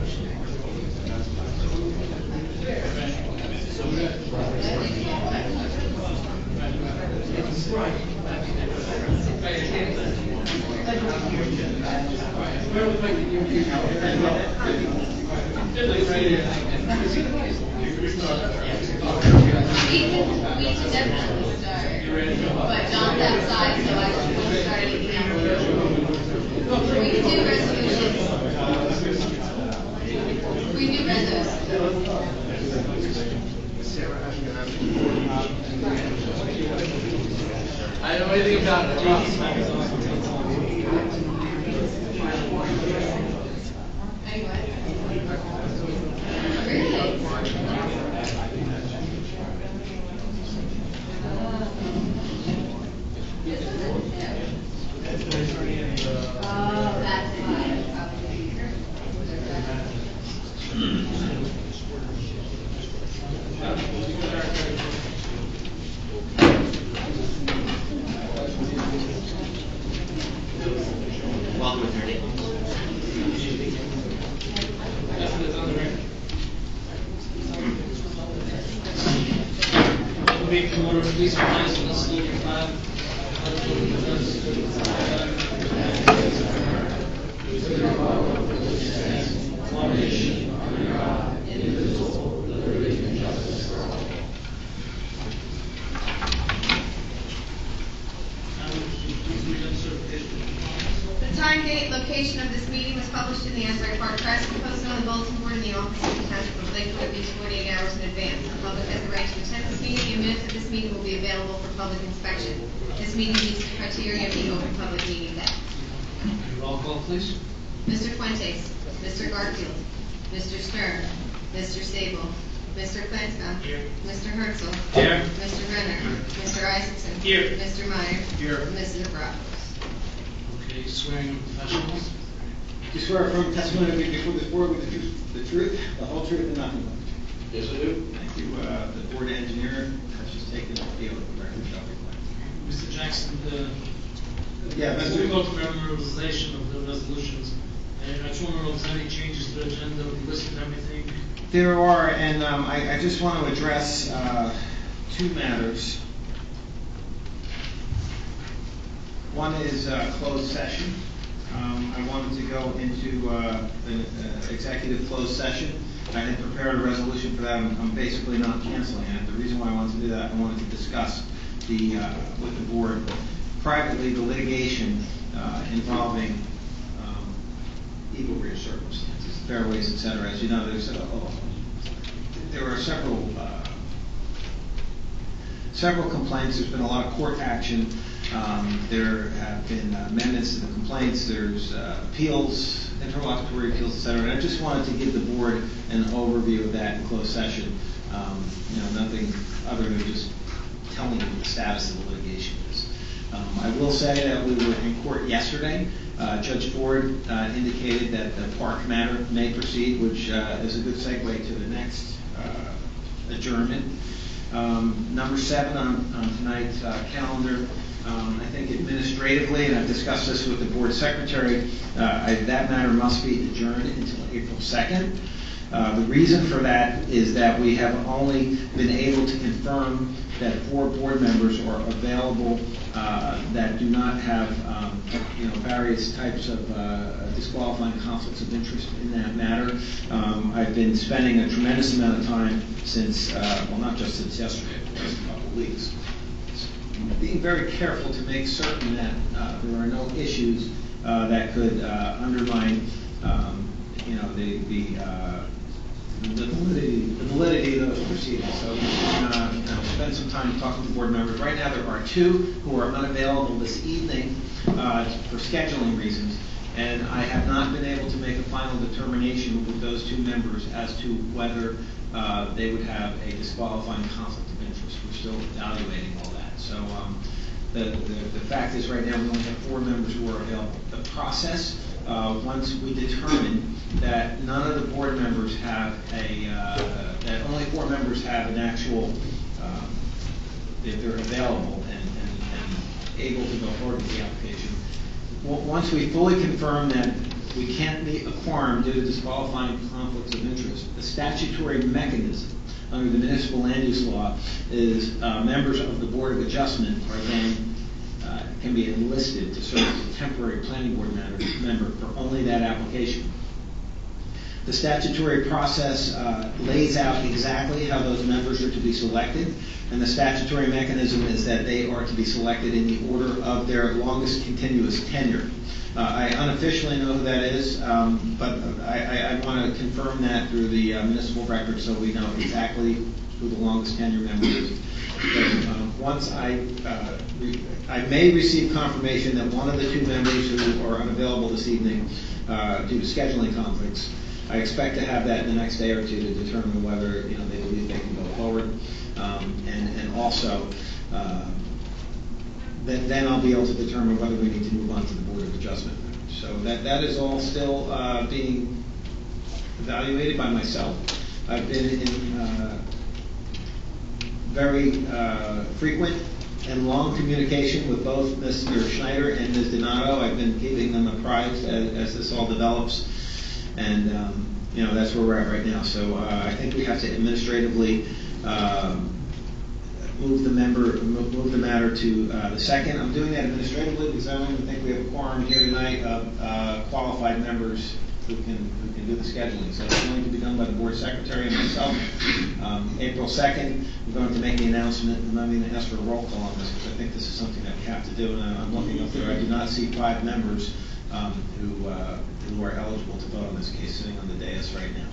We can definitely start, but John's outside, so I won't start anything else. We can do resolutions. We do resolutions. I don't know anything about it. Anyway. Really? Oh, that's why. Welcome, attorney. Please recognize the salute the flag. The time, date, location of this meeting was published in the Asbury Park Press and posted on the bulletin board in the office of the Township of Lakewood at least 48 hours in advance. The public has the right to attend this meeting. The minutes of this meeting will be available for public inspection. This meeting meets the criteria of the Open Public Meeting Act. Roll call, please. Mr. Fuentes, Mr. Garfield, Mr. Stern, Mr. Sable, Mr. Flansbrough, Here. Mr. Herzl, Here. Mr. Renner, Mr. Isaacson, Here. Mr. Meyer, Here. Mrs. Abravos. Okay, swearing in professionals. You swear affirm testimony to be before this board with the truth, the whole truth, and nothing but the truth? Yes, I do. Thank you. The board engineer has just taken the deal with the record shall reflect. Mr. Jackson, Yeah, as we Mr. go to memorization of the resolutions, I just want to know if there's any changes to the agenda, we listed everything. There are, and I just want to address two matters. One is closed session. I wanted to go into an executive closed session. I had prepared a resolution for that. I'm basically not canceling it. The reason why I wanted to do that, I wanted to discuss with the board privately the litigation involving equal rear circumstances, fairways, etc. As you know, there are several complaints. There's been a lot of court action. There have been amendments to the complaints. There's appeals, interlocutory appeals, etc. And I just wanted to give the board an overview of that in closed session. Nothing other than just telling you what the status of the litigation is. I will say that we were in court yesterday. Judge Ford indicated that the park matter may proceed, which is a good segue to the next adjournment. Number 7 on tonight's calendar. I think administratively, and I've discussed this with the board secretary, that matter must be adjourned until April 2nd. The reason for that is that we have only been able to confirm that 4 board members are available that do not have various types of disqualifying conflicts of interest in that matter. I've been spending a tremendous amount of time since, not just since yesterday, but just a couple of weeks, being very careful to make certain that there are no issues that could undermine the validity of those proceedings. So spend some time talking to board members. Right now there are 2 who are unavailable this evening for scheduling reasons, and I have not been able to make a final determination with those 2 members as to whether they would have a disqualifying conflict of interest. We're still evaluating all that. So the fact is right now we only have 4 members who are available. The process, once we determine that none of the board members have that only 4 members have an actual, if they're available and able to go forward with the application. Once we fully confirm that we can't meet a quorum due to disqualifying conflicts of interest. The statutory mechanism under the municipal land use law is members of the Board of Adjustment are then can be enlisted to serve as a temporary planning board member for only that application. The statutory process lays out exactly how those members are to be selected, and the statutory mechanism is that they are to be selected in the order of their longest continuous tenure. I unofficially know who that is, but I want to confirm that through the municipal record so we know exactly who the longest tenure member is. Once I may receive confirmation that one of the two members who are unavailable this evening due to scheduling conflicts, I expect to have that in the next day or two to determine whether they believe they can go forward, and also then I'll be able to determine whether we need to move on to the Board of Adjustment. So that is all still being evaluated by myself. I've been in very frequent and long communication with both Mr. Schneider and Ms. Donato. I've been keeping them apprised as this all develops, and that's where we're at right now. So I think we have to administratively move the matter to the second. I'm doing that administratively because I don't even think we have a quorum here tonight of qualified members who can do the scheduling. So it's going to be done by the board secretary and myself. April 2nd, we're going to make the announcement, and I'm going to ask for a roll call on this because I think this is something that we have to do. And I'm looking up there. I do not see 5 members who are eligible to vote on this case sitting on the dais right now.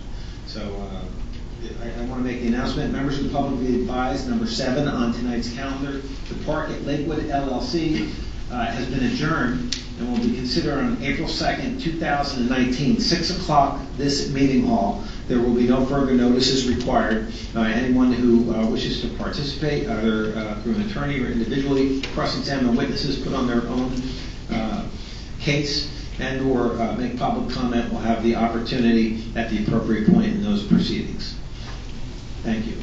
So I want to make the announcement. Members of the public be advised, number 7 on tonight's calendar, the Park at Lakewood LLC has been adjourned and will be considered on April 2nd, 2019, 6 o'clock, this meeting hall. There will be no further notices required. Anyone who wishes to participate, either through an attorney or individually, cross-examine witnesses, put on their own case, and or make public comment will have the opportunity at the appropriate point in those proceedings. Thank you.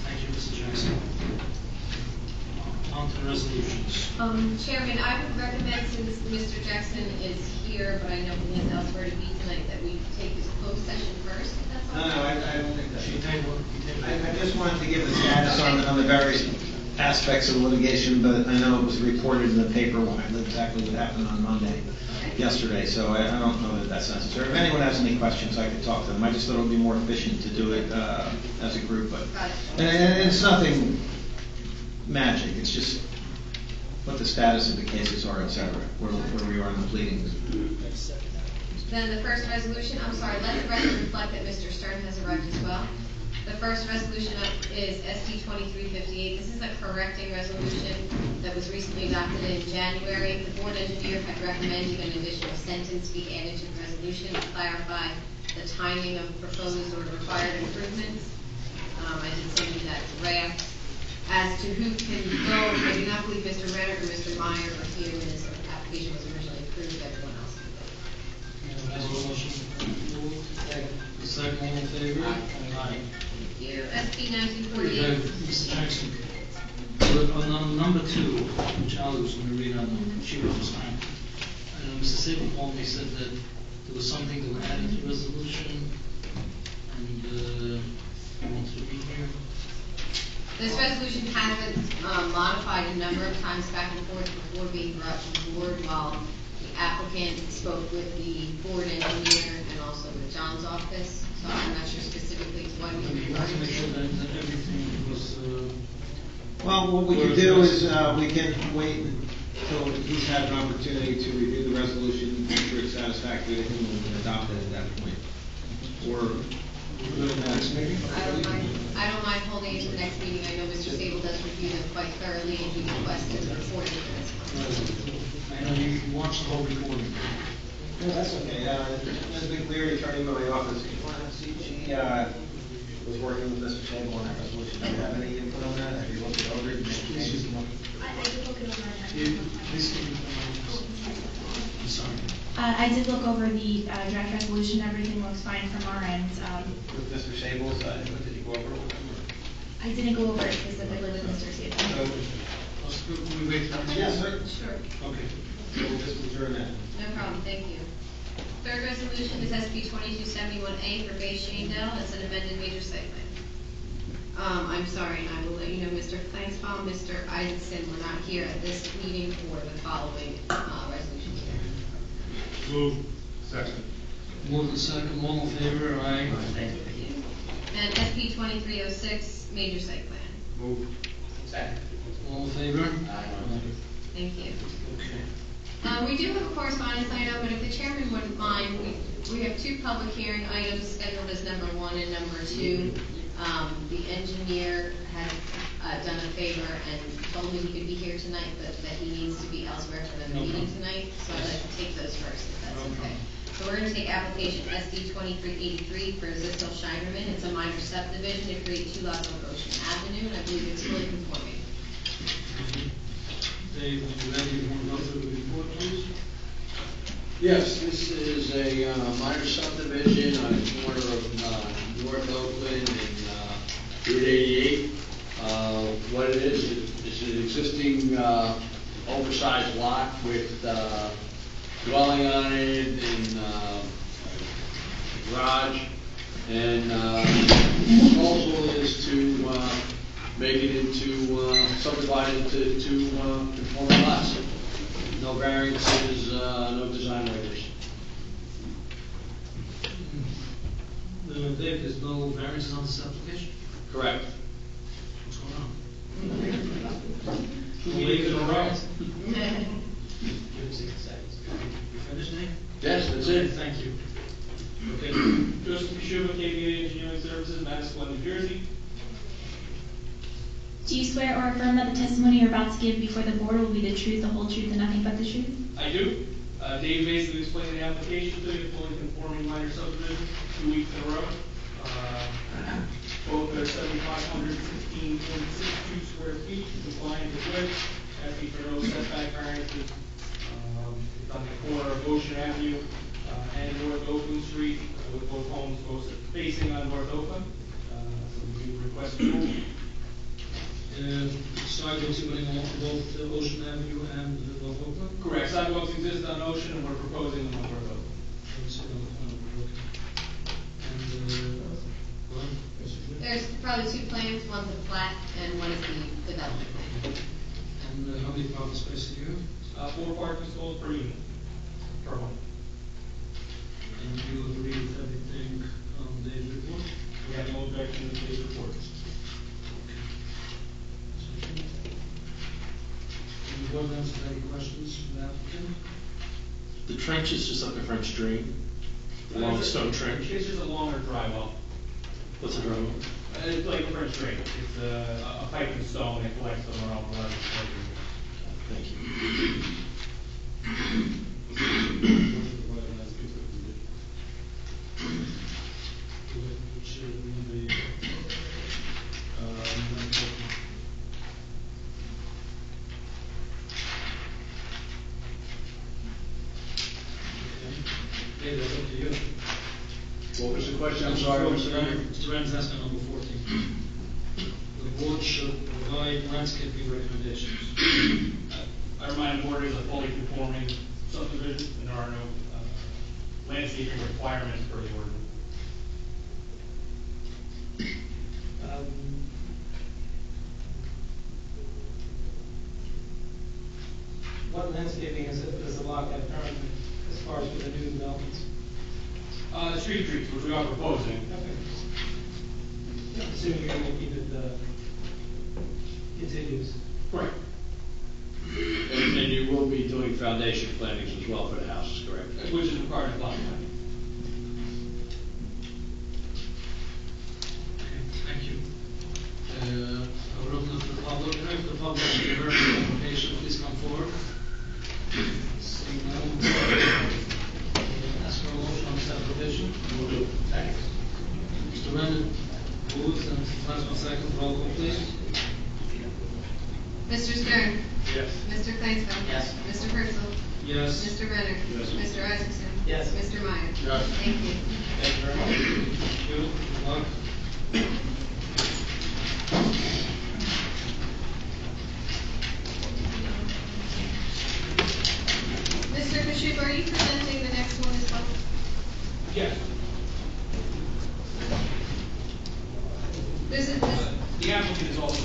Thank you, Mr. Jackson. On to the resolutions. Chairman, I would recommend, since Mr. Jackson is here, but I know he has elsewhere to be tonight, that we take his closed session first, if that's all. No, I don't think Should you that. table it? I just wanted to give the status on the various aspects of the litigation, but I know it was reported in the paper when I knew exactly what happened on Monday, yesterday, so I don't know that that's necessary. If anyone has any questions, I could talk to them. I just thought it would be more efficient to do it as a group, but and it's nothing magic. It's just what the status of the cases are, etc., where we are in the pleadings. Then the first resolution, I'm sorry, let the record reflect that Mr. Stern has arrived as well. The first resolution up is ST 2358. This is a correcting resolution that was recently adopted in January. The board engineer had recommended an additional sentence be added to the resolution to clarify the timing of proposed or required improvements. I did send you that draft. As to who can go, I do not believe Mr. Renner or Mr. Meyer were here when this application was originally approved. Everyone else can go. Have a motion. The second, all in favor? Aye. Thank you. SB Okay, 1948. Mr. Jackson. On number 2, which I was going to read on the sheet of this time, Mr. Sable called me, said that there was something that was added to the resolution, and he wants to read here. This resolution has been modified a number of times back and forth before being brought to the board while the applicant spoke with the board engineer and also with John's office. So I'm not sure specifically to what You he want to referred make sure to. that everything was... Well, what we can do is we can wait until he's had an opportunity to review the resolution, make sure it's satisfactory to him, and we can adopt it at that point. Or go to the next meeting. I don't mind holding it to the next meeting. I know Mr. Sable does review them quite thoroughly and he requested a report in the next month. I know you watched the whole recording. No, that's okay. Ms. McLeary, attorney in my office, she was working with Mr. Sable on that resolution. Do you have any input on that? Have you looked it over? I did look it over. Please give me I'm sorry. I did look over the draft resolution. Everything looks fine from our end. With Mr. Sable's, what did you go over with him? I didn't go over it specifically with Mr. Sable. Can we wait for Yes, sir. Sure. Okay. So we'll just adjourn that. No problem. Thank you. Third resolution is SB 2271A for Bay Shandell. It's an amended major site plan. I'm sorry, and I will let you know, Mr. Flansbaum, Mr. Isaacson were not here at this meeting for the following resolutions here. Move. Second. Move the second, all in favor, aye. Thank you. And SB 2306, major site plan. Move. Second. All in favor? Thank you. Okay. We do have a correspondence item, but if the chairman wouldn't mind, we have two public hearing items scheduled as number 1 and number 2. The engineer had done a favor and told me he could be here tonight, but that he needs to be elsewhere for the No meeting problem. tonight, so I'd like to take those first, if that's No okay. problem. So we're gonna take application SD 2383 for Zistel Scheinerman. It's a minor subdivision to create 2 lots on Ocean Avenue, and I believe it's fully conforming. Dave, when you're ready, you want to go through the report, please? Yes, this is a minor subdivision on the corner of North Oakland and Route 88. What it is, it's an existing oversized lot with dwelling on it and garage. And the proposal is to make it into subdivided to 2 conforming lots. No variances, no design waivers. Dave, there's no variances on this application? Correct. What's going on? Two meetings in a row. You finished, Dave? Yes, that's Okay, it. thank you. Okay. Joseph Kishuba, KBA Engineering Services, Madison, New Jersey. Do you swear or affirm that the testimony you're about to give before the board will be the truth, the whole truth, and nothing but the truth? I do. Dave basically explained the application to you, fully conforming minor subdivision, 2 weeks in a row. Both are 7,516.62 square feet, compliant with width, asking for no setback variances. It's on the corner of Ocean Avenue and North Oakland Street, with both homes both facing on North Oakland. So we do request approval. Sidewalks are running along both Ocean Avenue and North Oakland? Correct, sidewalks exist on Ocean and we're proposing them on North Oakland. Let me see on the plan, okay. And, Ron, basically? There's probably 2 plans, one's a flat and one is the development plan. And how many parking spaces do you have? 4 parking stalls per unit, per home. And you agree with everything on Dave's report? We have no objection to today's report. Any board members have any questions from the applicant? The trench is just like a French drain, the long stone trench. It's just a longer dry well. What's it wrong? It's like a French drain. It's a pipe and stone that collects the runoff water. Thank you. David, that's up to you. What was the question? I'm sorry, Mr. Renner. Mr. Renner's asking number 14. The board should provide landscaping recommendations. I remind the board it is a fully conforming subdivision and there are no landscaping requirements per the ordinance. What landscaping does the lot have currently as far as for the new developments? Street trees, which we are proposing. Okay. Assuming you're gonna keep it, contiguous. Correct. And you will be doing foundation plantings as well for the houses, correct? Which is required in lot plan. Okay, thank you. I will open up the public. If the public should hear the application, please come forward. Seeing none. Ask for a motion on this application. Mr. Renner moves and Flansman second. Roll call, please. Mr. Stern? Yes. Mr. Flansbrough? Yes. Mr. Herzl? Yes. Mr. Renner? Yes. Mr. Isaacson? Yes. Mr. Meyer? Yes. Thank you. Thank you very much. Thank you. Good luck. Mr. Kashuba, are you presenting the next one as well? This, The applicant is also.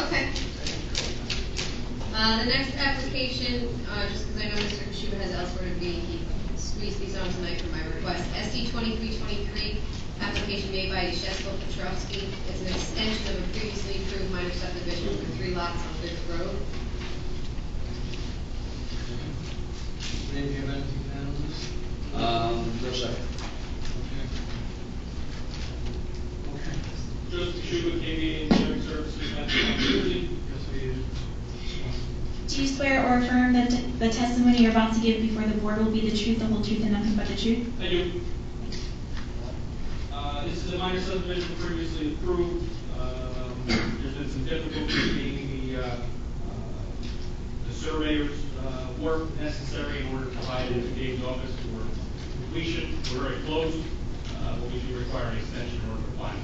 okay. The next application, just because I know Mr. Kishuba has elsewhere to be, he squeezed these on tonight for my request. SD 2323, application made by Yashesco Petrovsky. It's an extension of a previously approved minor subdivision for 3 lots on Fifth Road. Dave, you have anything to add on this? No second. Okay. Joseph Kishuba, KBA Engineering Services, Metro New Jersey. Yes, we, Do you swear or affirm that the testimony you're about to give before the board will be the truth, the whole truth, and nothing but the truth? I do. This is a minor subdivision previously approved. There's been some difficulties getting the surveyor's work necessary in order to provide it to Dave's office for completion. We're very close, but we do require an extension in order to comply.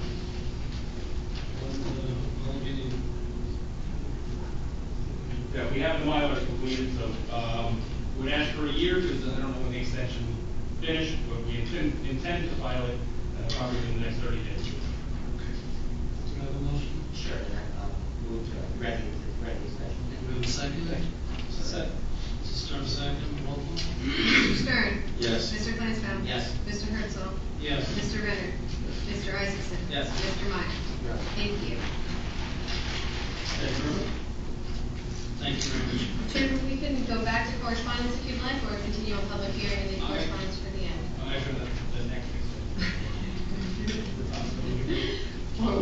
Yeah, we have the milers completed, so we'd ask for a year because I don't know when the extension will finish, but we intend to file it probably in the next 30 days. do you have a motion? Sure, move to grant the extension. Do we have a second? Second. Mrs. Stern, second, roll call. Mr. Stern? Yes. Mr. Flansbrough? Yes. Mr. Herzl? Yes. Mr. Renner? Mr. Isaacson? Yes. Mr. Meyer? Yes. Thank you. Thank you very much. Chairman, we can go back to correspondence if you'd like, or continue on public hearing and leave correspondence for the end. I'll measure the next extension.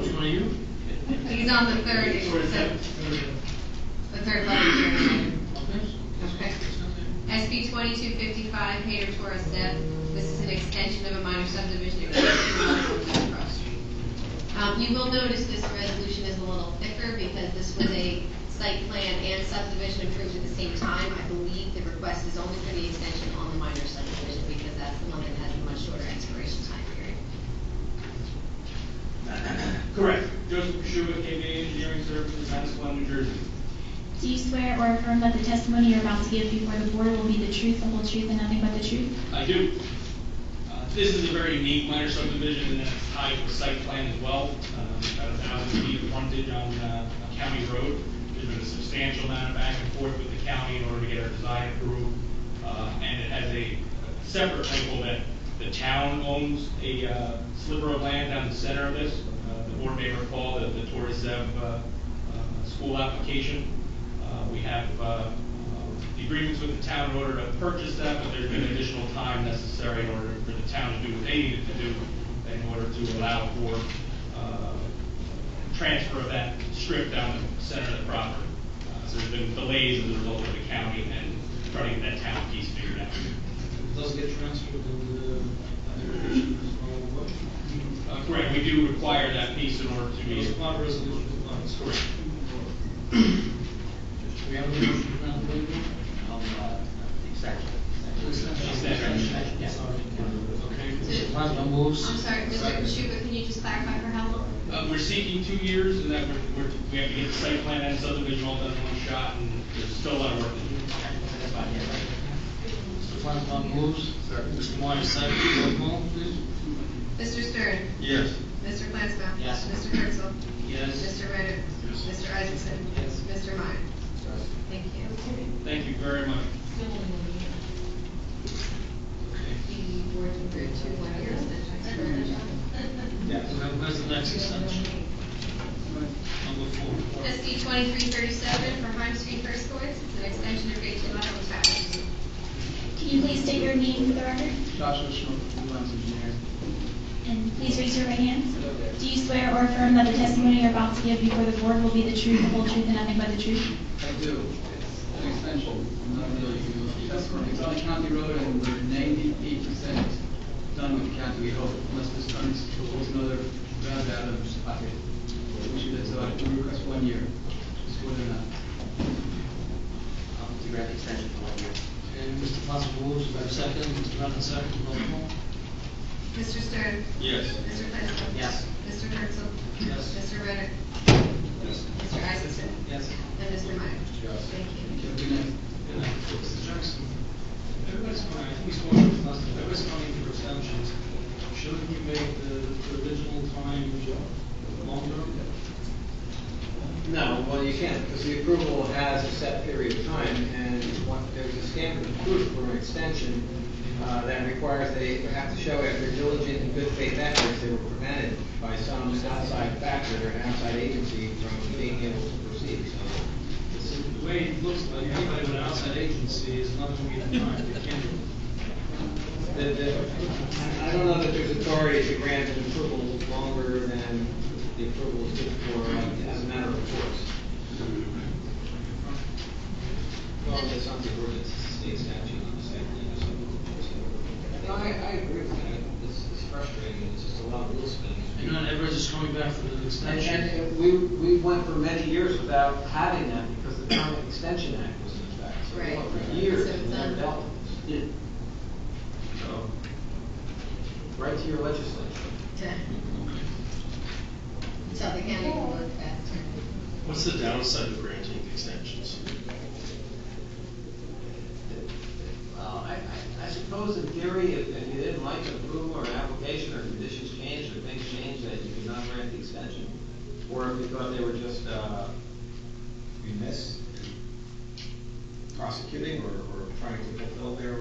Which one are you? He's on the third, the third public hearing. Okay. SB 2255, Hater Torres Ave. This is an extension of a minor subdivision across Cross Street. You will notice this resolution is a little thicker because this was a site plan and subdivision approved at the same time. I believe the request is only for the extension on the minor subdivision because that's the one that has a much shorter expiration time period. Correct. Joseph Kishuba, KBA Engineering Services, Manasquan, New Jersey. Do you swear or affirm that the testimony you're about to give before the board will be the truth, the whole truth, and nothing but the truth? I do. This is a very unique minor subdivision and it's tied to a site plan as well. About 1,000 feet of frontage on a county road. There's been a substantial amount of back and forth with the county in order to get our design approved. And it has a separate wrinkle that the town owns a sliver of land down the center of this. The board may recall the Torres Ave school application. We have the agreements with the town in order to purchase that, but there's been additional time necessary in order for the town to do what they needed to do in order to allow for transfer of that strip down the center of the property. So there's been delays as a result of the county and trying to get that town piece figured out. It does get transferred to the application as well, what? Correct, we do require that piece in order to It be. was not a resolution to finance. Correct. Do we have a motion to grant the waiver? Extension. Extension. Yes. Sorry. Okay, Mr. Plansman moves. I'm sorry, Mr. Kishuba, can you just clarify for how long? We're seeking 2 years, and that we have to get the site plan and subdivision all done in one shot, and there's still a lot of work to do. Mr. Plansman moves. Mr. Meyer, second, roll call, please. Mr. Stern? Yes. Mr. Flansbrough? Yes. Mr. Herzl? Yes. Mr. Renner? Mr. Isaacson? Yes. Mr. Meyer? Thank you. Thank you very much. Okay. The board agreed to 1 year extension. Where's the next extension? Number 4. SD 2337 for Heim Street First Courts. It's an extension of grade 2 level tax. Can you please state your name for the record? Joshua Schmidt, freelance engineer. And please raise your right hand. Do you swear or affirm that the testimony you're about to give before the board will be the truth, the whole truth, and nothing but the truth? I do. It's an extension, not really a testimony. It's on a county road and we're 98% done with the county, we hope, unless this turns towards another round out of this pocket. We should, so I would request 1 year, just more than that. To grant the extension for 1 year. And Mr. Plansman moves. We have a second. Mr. Renner, second, roll call. Mr. Stern? Yes. Mr. Flansbrough? Yes. Mr. Herzl? Yes. Mr. Renner? Yes. Mr. Isaacson? Yes. And Mr. Meyer? Yes. Thank you. Good night. Good night. Mr. Jackson. Everybody's coming, I think he's going to us, everybody's coming for extensions. Shouldn't you make the original time longer? No, well, you can't, because the approval has a set period of time, and there's a standard of proof for an extension that requires they have to show after diligent and good faith efforts, they were prevented by some outside factor or an outside agency from being able to proceed, so. The way it looks like anybody with an outside agency is not going to be denied, they can't. I don't know that there's authority to grant an approval longer than the approval is good for, as a matter of course. Well, there's something where it's a state statute on the site plan or something. No, I agree with that. It's frustrating. It's just a lot of wheel spinning. And not everyone's just coming back for the extension. And we went for many years without having that because the Permanent Extension Act was in effect. So we went for years So it's and never done. dealt with this. So, right to your legislature. Suffolk County will work faster. What's the downside of granting extensions? Well, I suppose in theory, if you didn't like an approval or an application or conditions changed or things changed, that you could not grant the extension. Or if you thought they were just remiss in prosecuting or trying to fulfill their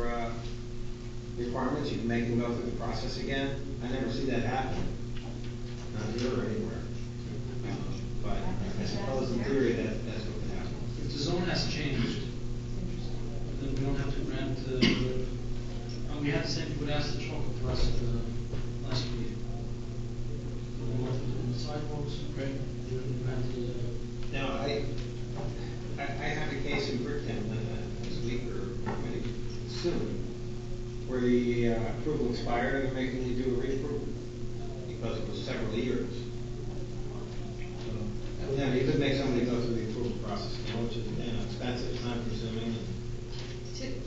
requirements, you can make them go through the process again. I never see that happen, not here or anywhere. But I suppose in theory that's what could happen. If the zone has changed, then we don't have to grant, we had the same, we asked the chocolate for us last meeting. We wanted to do the sidewalks, Right. we granted, Now, I have a case in Bricktown this week or maybe soon, where the approval expired and they're making you do a reapproval because it was several years. So, yeah, you could make somebody go through the approval process, which is expensive, time consuming.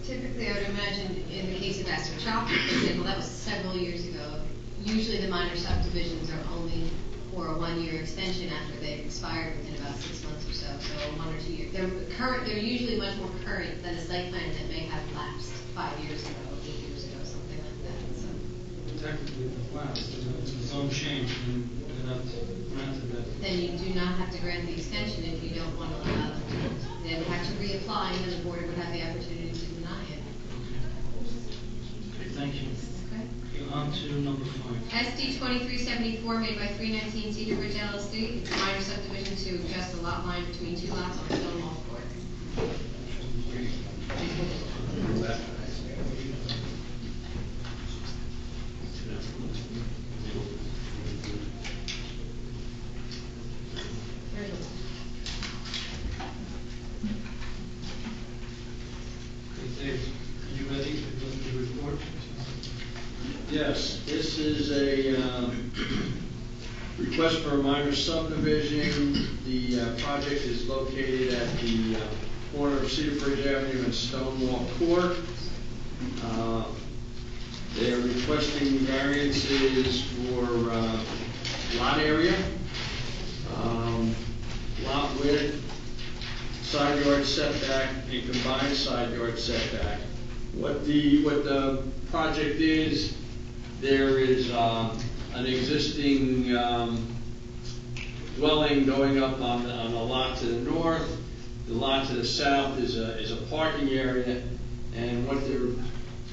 Typically, I would imagine in the case of Astor Chocolate, for example, that was several years ago. Usually the minor subdivisions are only for a 1-year extension after they've expired within about 6 months or so, so 1 or 2 years. They're usually much more current than a site plan that may have lapsed 5 years ago, 8 years ago, something like that, so. technically the last, the zone changed and they're not granted that. Then you do not have to grant the extension if you don't want to allow them to. They would have to reapply and then the board would have the opportunity to deny it. Okay, thank you. Okay? Okay, on to number 5. SD 2374 made by 319 Cedar Ridge LLC. It's a minor subdivision to adjust the lot line between 2 lots on Stonewall Court. Okay, Dave, are you ready to go to the report? Yes, this is a request for a minor subdivision. The project is located at the corner of Cedar Bridge Avenue and Stonewall Court. They are requesting variances for lot area, lot width, side yard setback, and combined side yard setback. What the project is, there is an existing dwelling going up on the lot to the north. The lot to the south is a parking area, and what they're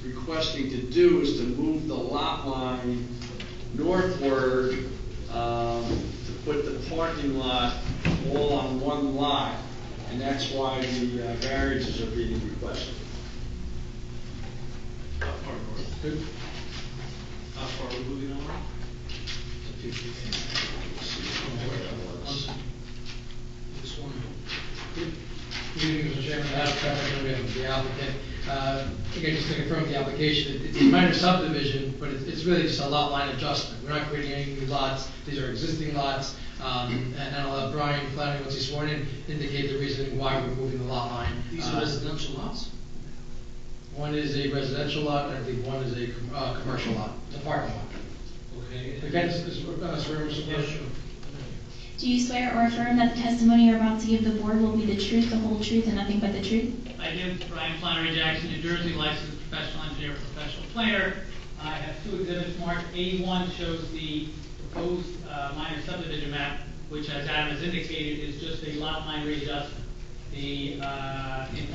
requesting to do is to move the lot line northward to put the parking lot all on one lot, and that's why the variances are being requested. How far north? How far are we moving on? This one. Good evening, Mr. Chairman. Adam Trevor, the applicant. Again, just to confirm the application, it's a minor subdivision, but it's really just a lot line adjustment. We're not creating any new lots. These are existing lots. And I'll let Brian Flannery, once he's sworn in, indicate the reasoning why we're moving the lot line. These are residential lots? One is a residential lot, and I think one is a commercial lot. It's a parking lot. Okay. Again, sure. Do you swear or affirm that the testimony you're about to give the board will be the truth, the whole truth, and nothing but the truth? I do. Brian Flannery Jackson, New Jersey, licensed professional engineer, professional planner. I have 2 exhibits marked. A1 shows the proposed minor subdivision map, which, as Adam has indicated, is just a lot line readjustment. In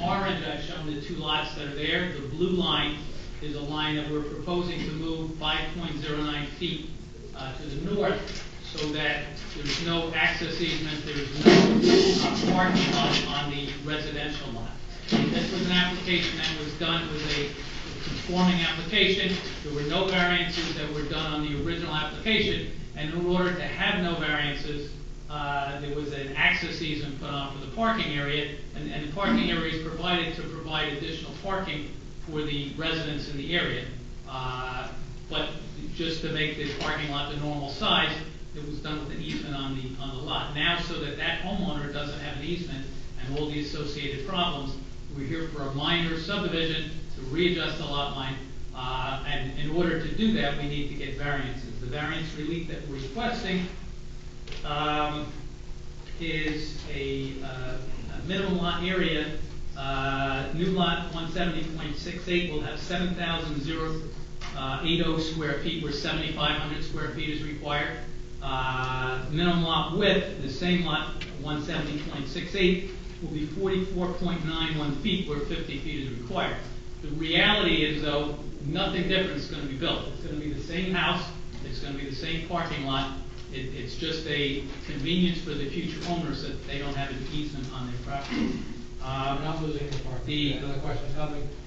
orange, I've shown the two lots that are there. The blue line is a line that we're proposing to move 5.09 feet to the north, so that there's no access easement, there's no parking on the residential lot. This was an application that was done, it was a conforming application. There were no variances that were done on the original application, and in order to have no variances, there was an access easement put on for the parking area, and the parking area is provided to provide additional parking for the residents in the area. But just to make the parking lot the normal size, it was done with an easement on the lot. Now, so that homeowner doesn't have an easement and all the associated problems, we're here for a minor subdivision to readjust the lot line. And in order to do that, we need to get variances. The variance relief that we're requesting is a minimum lot area. New lot 170.68 will have 7,080 square feet, where 7,500 square feet is required. Minimum lot width, the same lot 170.68 will be 44.91 feet, where 50 feet is required. The reality is, though, nothing different is going to be built. It's going to be the same house. It's going to be the same parking lot. It's just a convenience for the future owners that they don't have an easement on their property. Not losing the parking. Another question,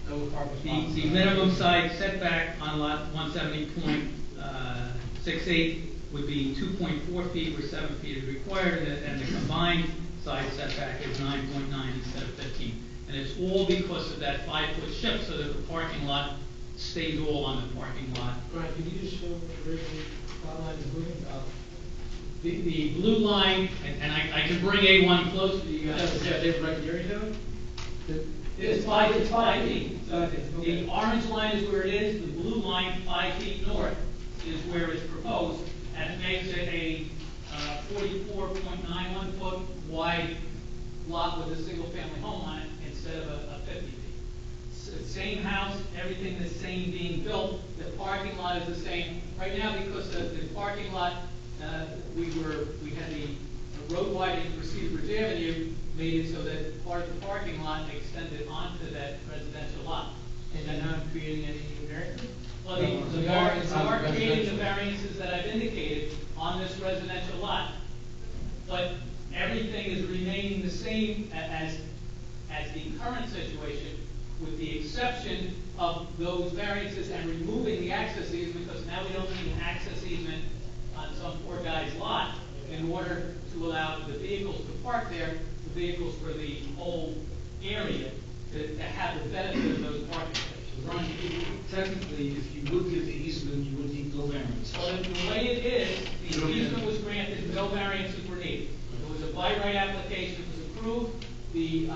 no parking spots. The minimum side setback on lot 170.68 would be 2.4 feet, where 7 feet is required, and the combined side setback is 9.9 instead of 15. And it's all because of that 5-foot shift, so that the parking lot stays all on the parking lot. Right, can you just show what the original lot line is moving? The blue line, and I can bring A1 close to you guys. Yeah, they're right here, though? It's 5 feet. Okay. The orange line is where it is. The blue line, 5 feet north, is where it's proposed, and it makes it a 44.91 foot wide lot with a single family home on it instead of a 50 feet. Same house, everything the same being built. The parking lot is the same. Right now, because of the parking lot, we had the road widening for Cedar Bridge Avenue, made it so that part of the parking lot extended onto that residential lot. And they're not creating any variances? Well, we are creating the variances that I've indicated on this residential lot, but everything is remaining the same as the current situation, with the exception of those variances and removing the access easement, because now we don't need an access easement on some poor guy's lot in order to allow the vehicles to park there, the vehicles for the whole area, to have the benefit of those parking spaces. Ron, technically, if you would give the easement, you would need no variance. Well, the way it is, the easement was granted, no variances were needed. It was a by right application, it was approved. The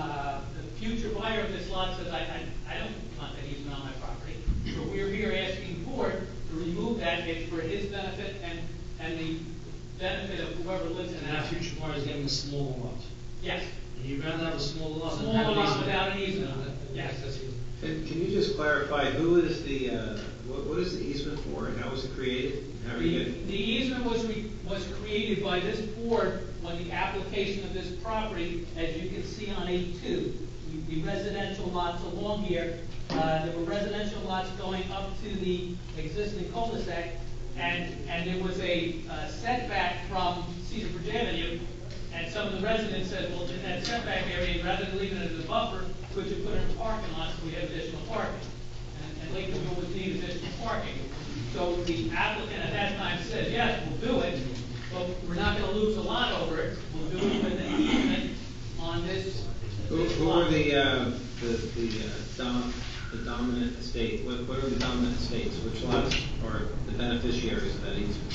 future buyer of this lot says, I don't want that easement on my property. So we're here asking the board to remove that. It's for his benefit and the benefit of whoever lives in And that. that future buyer is getting a smaller lot. Yes. And you'd rather have a smaller lot than Smaller have an lot easement. without an easement on it. Yes. Can you just clarify, who is the, what is the easement for, and how was it created? How are you getting? The easement was created by this board when the application of this property, as you can see on A2, the residential lots along here, there were residential lots going up to the existing cul-de-sac, and there was a setback from Cedar Bridge Avenue, and some of the residents said, well, in that setback area, rather than leaving it as a buffer, could you put it in a parking lot so we have additional parking? And Lakewood would need additional parking. So the applicant at that time said, yes, we'll do it, but we're not going to lose a lot over it. We'll do it with an easement on this. Who are the dominant estate? What are the dominant estates? Which lots are the beneficiaries of that easement?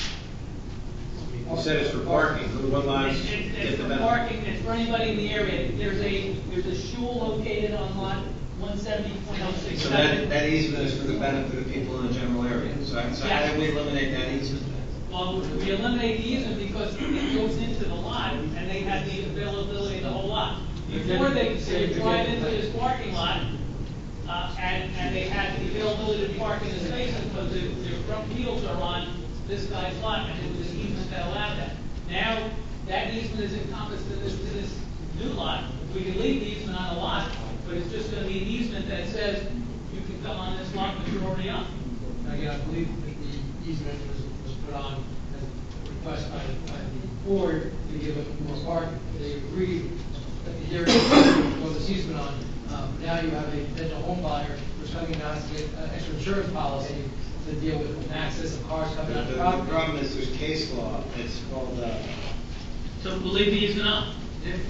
You said it's for parking. What lots It's get the for benefit? parking, it's for anybody in the area. There's a shul located on lot 170.067. So that easement is for the benefit of people in the general area. So how do we eliminate that easement? Well, we eliminate the easement because it goes into the lot and they have the availability of the whole lot. Before they drive into this parking lot, and they have the availability to park in the spaces because their front wheels are on this guy's lot, and it was an that allow that. Now, that easement is encompassed in this new lot. We can leave the easement on the lot, but it's just gonna be an easement that says you can come on this lot, but you're already on. Again, I believe that the easement was put on as a request by the board to give it more parking. They agreed that the hearing was this easement on. Now you have a potential home buyer who's coming down to get an extra insurance policy to deal with access of cars coming on the The property. problem is there's case law, it's called, So we'll leave the easement on. If,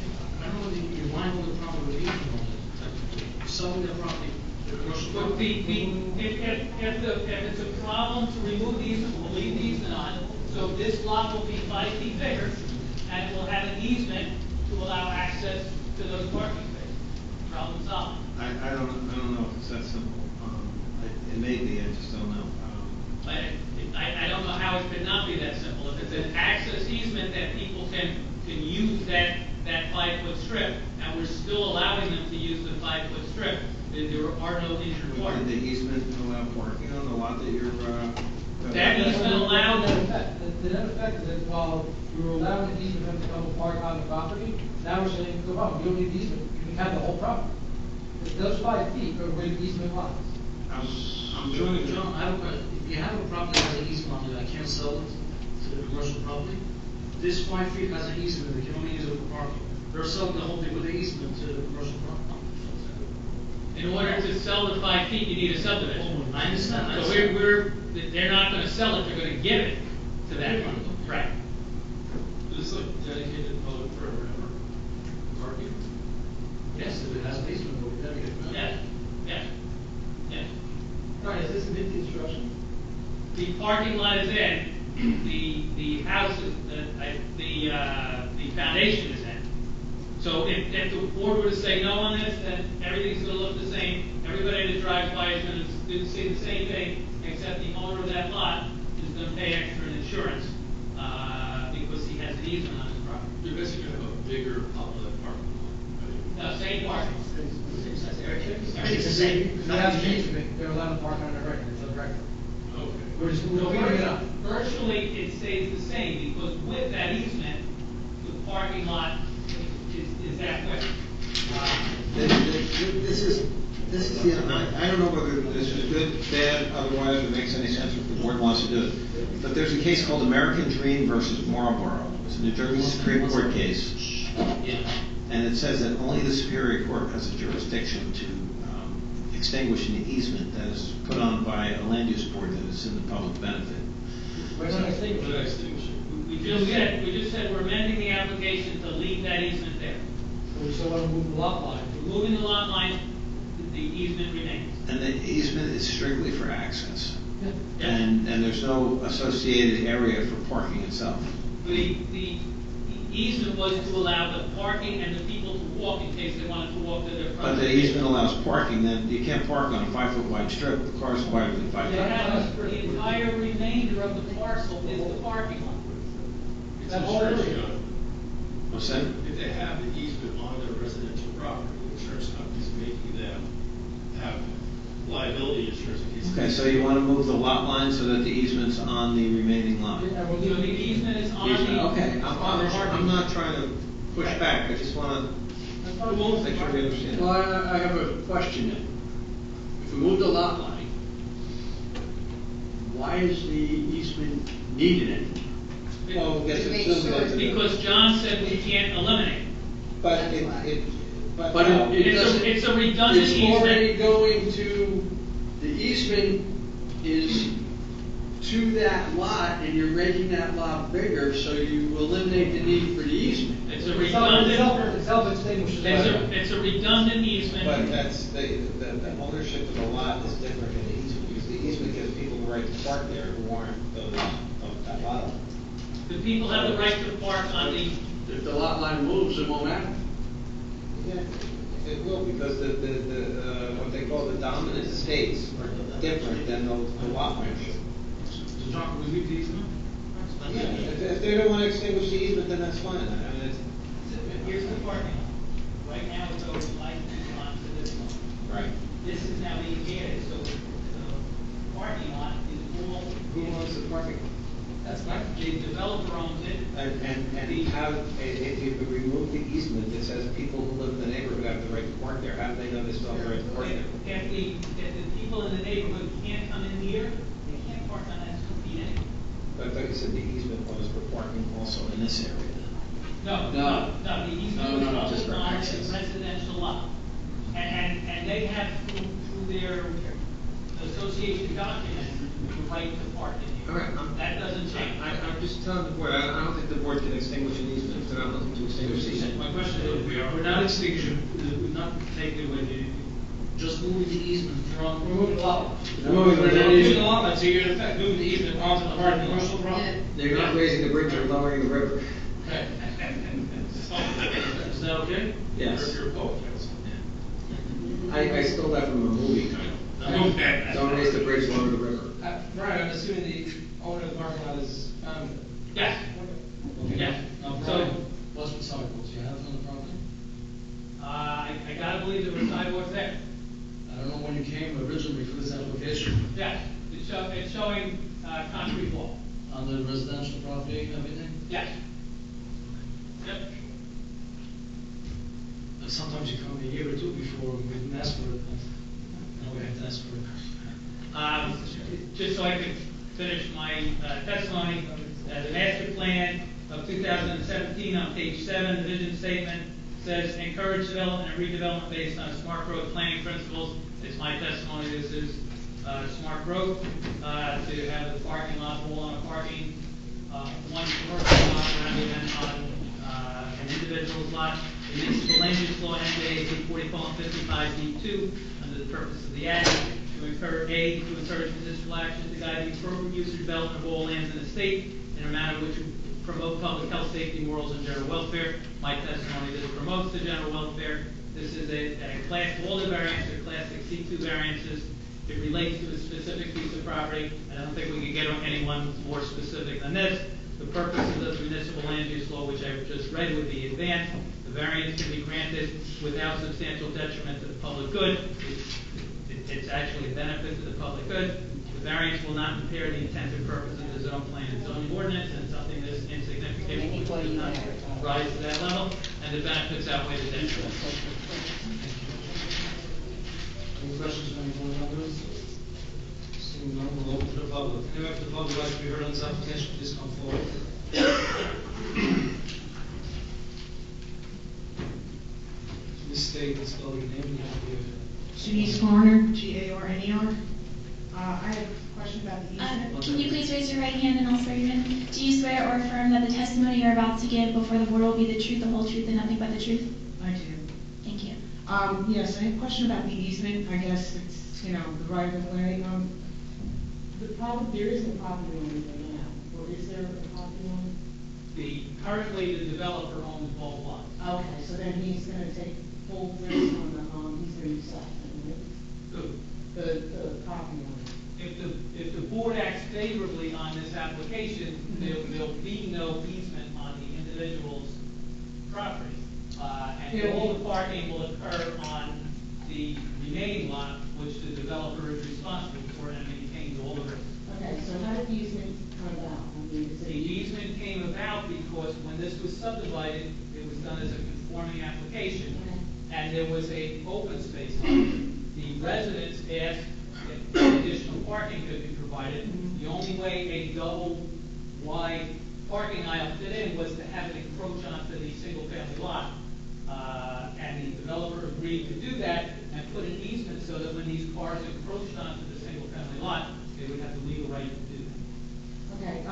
I don't know whether you're mindful of the problem with easement on it, technically. Selling the property, the commercial But property. if it's a problem to remove the easement, we'll leave the easement on. So this lot will be 5 feet bigger, and it will have an easement to allow access to those parking spaces. Problem solved. I don't know if it's that simple. It may be, I just don't know. I don't know how it could not be that simple. If it's an access easement that people can use that 5-foot strip, and we're still allowing them to use the 5-foot strip, there are no injured Did the parties. easement allow parking on the lot that you're, That easement allowed, The net effect is that while we were allowing the easement to come park on the property, now we're saying, go on, we don't need the easement, you can have the whole property. Those 5 feet are where the easement lies. I'm John, I have a question. If you have a property that has an easement on it, I can't sell it to the commercial property. This 5 feet has an easement, they can only use it for parking. They're selling the whole thing with the easement to the commercial property. in order to sell the 5 feet, you need a subdivision. I understand. So they're not gonna sell it, they're gonna give it to that one. Right. It's like dedicated public forever, parking. Yes, if it has an easement, we're gonna get it. Yes, yes, yes. All right, is this mid construction? The parking lot is in, the house is, the foundation is in. So if the board were to say no on this, then everything's gonna look the same, everybody that drives by is gonna see the same thing, except the owner of that lot is gonna pay extra in insurance, because he has an easement on his property. You're basically gonna have a bigger public parking lot, right? No, same parking. Everything's the same. If they have the easement, they're allowed to park on their record, it's on record. Okay. We're just, we're clearing it up. Virtually, it stays the same, because with that easement, the parking lot is that way. This is, I don't know whether this is good, bad, otherwise, or makes any sense if the board wants to do it. But there's a case called American Dream versus Marlboro. It's a New Jersey Supreme Court case. Yeah. And it says that only the Superior Court has a jurisdiction to extinguish an easement that is put on by a land use board that is in the public benefit. We're not extinguishing. We're not extinguishing. We just said we're amending the application to leave that easement there. We still want to move the lot line. Removing the lot line, the easement remains. And the easement is strictly for access. Yeah. And there's no associated area for parking itself. The easement was to allow the parking and the people to walk in case they wanted to walk to their But property. the easement allows parking, then you can't park on a 5-foot wide strip, the car's wider than 5 They feet. have, the entire remainder of the parcel is the parking lot. It's That whole insurance, area. John. What's that? If they have the easement on their residential property, the insurance company's making them have liability insurance in case. Okay, so you want to move the lot line so that the easement's on the remaining lot? And we're So the leaving, easement is on the. Okay, on the parking I'm lot. not trying to push back, I just want that's to fine. make sure we understand. Well, I have a question then. If we move the lot line, why is the easement needed anymore? Well, I guess To make it's still sure- got to do- Because John said we can't eliminate. But But it doesn't. It's a redundant It's easement. already going to, the easement is to that lot, and you're making that lot bigger, so you eliminate the need for the easement. It's a It's redundant, self-extinguishes. it's a redundant easement. But that's, the ownership of the lot is different than the easement, because the easement gives people the right to park there who aren't those of that lot. The people have the right to park on the, If the lot line moves, it won't matter. Yeah, it will, because what they call the dominant estates are different than the lot ownership. So John, can we leave the easement? Yeah, if they don't want to extinguish the easement, then that's fine, I mean, it's. here's the parking lot. Right now, it's over licensed onto this one. Right. This is now being added, so the parking lot is all. Who wants the parking? That's right. The developer owns it. And how, if you remove the easement that says people who live in the neighborhood have the right to park there, how do they know they still have the right to park there? If the people in the neighborhood can't come in here, they can't park on that street anyway. But I thought you said the easement was for parking also in this area. No, the easement No, was just for on access. the residential lot. And they have through their association documents, the right to park in here. All right, That doesn't change. I'm just telling the board, I don't think the board can extinguish an easement if they're not looking to extinguish the easement. My question is, we're not extinguishing, we're not taking away just moving the easement from. Remove the lot. Removing the Remove the lot, so you're in effect moving the easement onto the hard commercial property. They're not raising the bridge, they're lowering the river. Okay. Is that okay? Yes. Your vote, yes. I stole that from a movie. Don't raise the bridge, lower the river. Brian, I'm assuming the owner of the parking lot is, Yes. Yes. Now, So, Brian, what's with sidewalks, you have on the property? I gotta believe there were sidewalks there. I don't know when you came originally for this application, Yes, it's showing, concrete wall. on the residential property, everything? Yes. Yep. Sometimes you come a year or two before we didn't ask for it, but now we have to ask for it. Just so I can finish my testimony, the master plan of 2017 on page 7, the vision statement says encourage development and redevelopment based on smart growth planning principles. It's my testimony, this is smart growth, to have the parking lot all on a parking, one commercial lot rather than on an individual's lot. The municipal land use law, NJSA 40:55D2, under the purpose of the act, to encourage municipal action to guide the appropriate use or development of all lands in the state in a manner which would promote public health, safety, morals, and general welfare. My testimony, this promotes the general welfare. This is a class, all the variants are classic C2 variances. It relates to a specific piece of property, and I don't think we can get on anyone more specific than this. The purpose of the municipal land use law, which I've just read, would be advanced. The variance can be granted without substantial detriment to the public good. It's actually a benefit to the public good. The variance will not impair the intent and purpose of the zone plan and zoning ordinance, and something that's insignificant which does not rise to that level, and the benefits outweigh the detriment. Any questions from any board members? Seeing none, we'll open to the public. Anyone from the public would like to be heard on this application, please come forward. Please state and spell your name and your affiliation. Denise Garner, Garner. I have a question about the easement. Can you please raise your right hand and I'll swear you in? Do you swear or affirm that the testimony you're about to give before the board will be the truth, the whole truth, and nothing but the truth? I do. Thank you. Yes, I have a question about the easement. I guess it's, the right of way. There is no property owner there now, or is there a property owner? Currently, the developer owns both lots. Okay, so then he's gonna take full risk on the, he's gonna himself, right? The property owner. If the board acts favorably on this application, there'll be no easement on the individual's property. And all the parking will occur on the remaining lot, which the developer is responsible for and maintains all of it. Okay, so how did the easement come about? The easement came about because when this was subdivided, it was done as a conforming application, and there was a open space. The residents asked if additional parking could be provided. The only way a double wide parking aisle fit in was to have it encroach onto the single-family lot. And the developer agreed to do that and put an easement so that when these cars encroached onto the single-family lot, they would have the legal right to do that. Okay,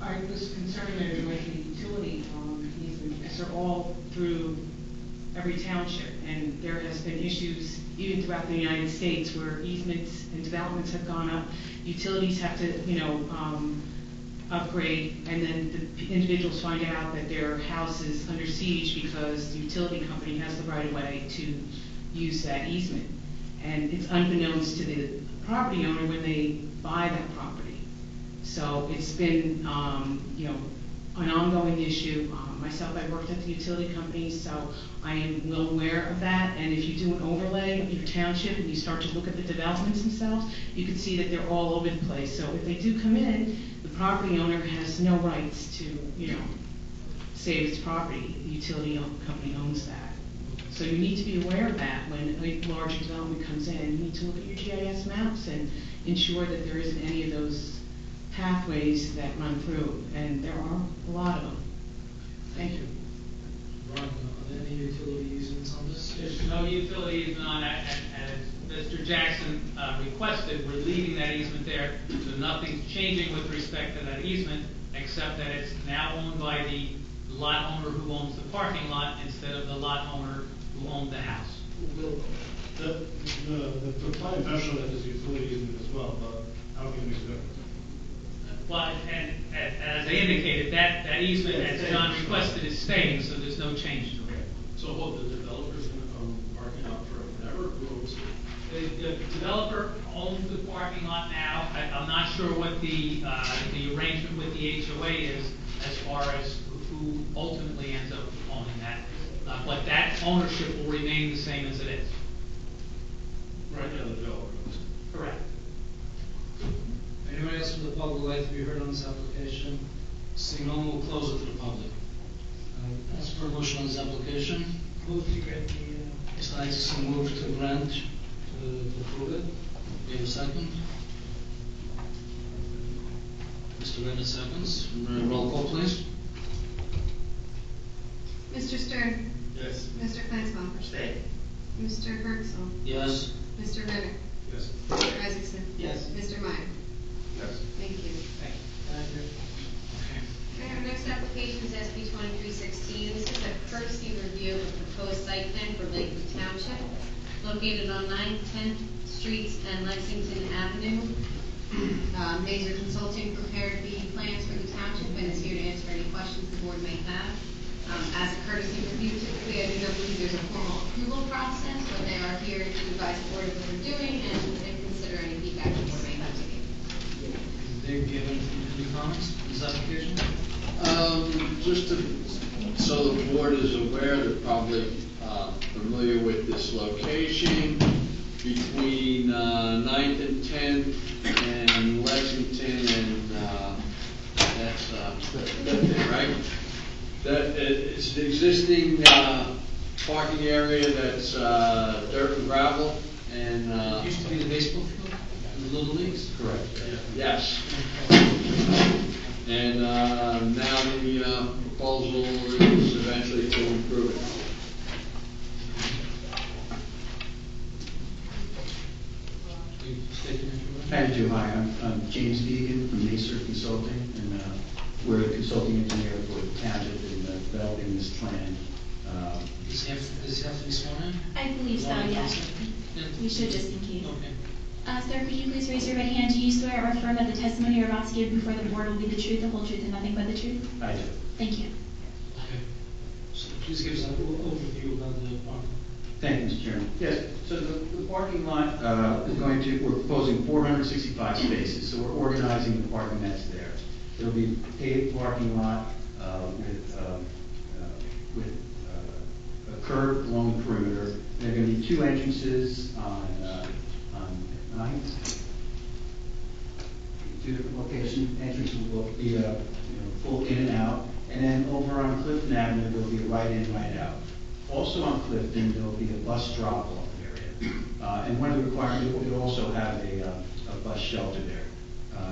I was concerned that it might be utility easement, because they're all through every township, and there has been issues even throughout the United States where easements and developments have gone up, utilities have to, upgrade, and then the individuals find out that their house is under siege because the utility company has the right of way to use that easement. And it's unbeknownst to the property owner when they buy that property. So it's been, an ongoing issue. Myself, I worked at the utility company, so I am well aware of that. And if you do an overlay of your township and you start to look at the developments themselves, you can see that they're all over the place. So if they do come in, the property owner has no rights to, save its property. The utility company owns that. So you need to be aware of that when a larger development comes in. You need to look at your GIS maps and ensure that there isn't any of those pathways that run through, and there are a lot of them. Thank you. Ron, are there any utility easements on this? There's no utility easement on that, and as Mr. Jackson requested, we're leaving that easement there, so nothing's changing with respect to that easement, except that it's now owned by the lot owner who owns the parking lot instead of the lot owner who owned the house. The plan does show that there's utility easement as well, but I don't think it makes a difference. But, and as I indicated, that easement, as John requested, is staying, so there's no change to it. So what, the developer's gonna come parking out forever? The developer owns the parking lot now. I'm not sure what the arrangement with the HOA is as far as who ultimately ends up owning that. But that ownership will remain the same as it is. Right now, the developer owns it. Correct. Anyone else from the public would like to be heard on this application? Seeing none, we'll close it to the public. As for a motion on this application, Move to grant the, Mr. Isaacson moved to grant, to approve it. Do you have a second? Mr. Renner seconds. Roll call, please. Mr. Stern? Yes. Mr. Flansbrough? Stay. Mr. Herzl? Yes. Mr. Renner? Yes. Mr. Isaacson? Yes. Mr. Meyer? Yes. Thank you. thank you. Okay, our next application is SB 2316. This is a courtesy review of the proposed site plan for Lakewood Township, located on 9th, 10th Streets and Lexington Avenue. Mazer Consulting prepared the plans for the township and is here to answer any questions the board may have. As a courtesy review, typically I do not believe there's a formal approval process, but they are here to advise the board of what they're doing and consider any feedback the board may have to give. Dave, do you have any comments on this application? Just so the board is aware, they're probably familiar with this location between 9th and 10th and Lexington and that's Clifton, right? It's the existing parking area that's dirt and gravel and It used to be the baseball field in the Little Leagues? correct. Yes. And now the proposal is eventually to improve it. Can you state your name? I do. Hi, I'm James Deegan from Macer Consulting, and we're a consulting engineer for the township in developing this plan. Does he have to be sworn in? I believe so, yes. We should just in case. Okay. Sir, could you please raise your right hand? Do you swear or affirm that the testimony you're about to give before the board will be the truth, the whole truth, and nothing but the truth? I do. Thank you. Okay. So please give us an overview about the parking. Thank you, Mr. Chairman. Yes, so the parking lot, we're proposing 465 spaces, so we're organizing the parking that's there. It'll be a paved parking lot with a curb along the perimeter. There are going to be two entrances on 9th. Two different locations. Entrance will be full in and out. And then over on Clifton Avenue, there'll be a right in, right out. Also on Clifton, there'll be a bus drop-off area. And one of the requirements, we'll also have a bus shelter there.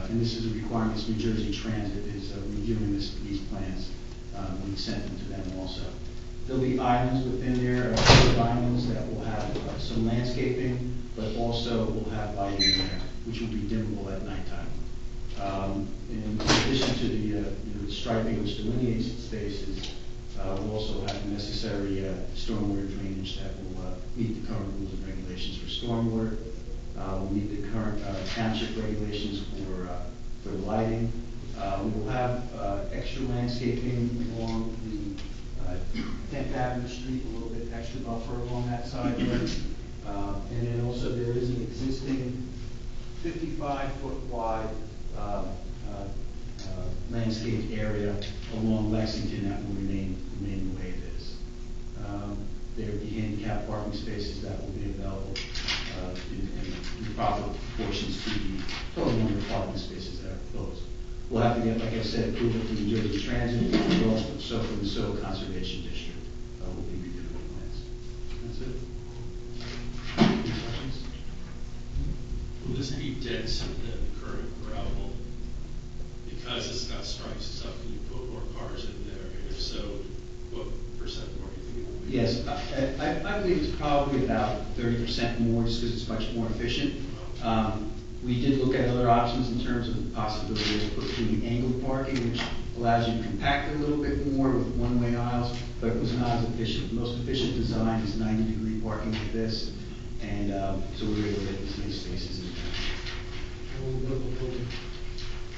And this is a requirement, New Jersey Transit is reviewing these plans. We've sent them to them also. There'll be islands within there, islands that will have some landscaping, but also will have lighting in there, which will be dimmable at nighttime. In addition to the striping which delineates the spaces, we'll also have the necessary stormwater drainage that will meet the current rules and regulations for stormwater. We'll meet the current township regulations for lighting. We will have extra landscaping along the 10th Avenue Street, a little bit extra buffer along that side there. And then also there is an existing 55-foot wide landscaped area along Lexington that will remain the way it is. There will be handicap parking spaces that will be available in proper proportions to the total number of parking spaces that are proposed. we'll have to get, like I said, approval from New Jersey Transit, but also from the Soil Conservation District. We'll be reviewing the plans. That's it. Any questions? Will this be denser than the current gravel? Because it's got stripes and stuff, can you put more cars in there? And if so, what percent more do you think it will be? Yes, I believe it's probably about 30% more, just because it's much more efficient. We did look at other options in terms of the possibility of putting angled parking, which allows you to compact it a little bit more with one-way aisles, but it was not as efficient. The most efficient design is 90-degree parking like this, and so we were able to get as many spaces in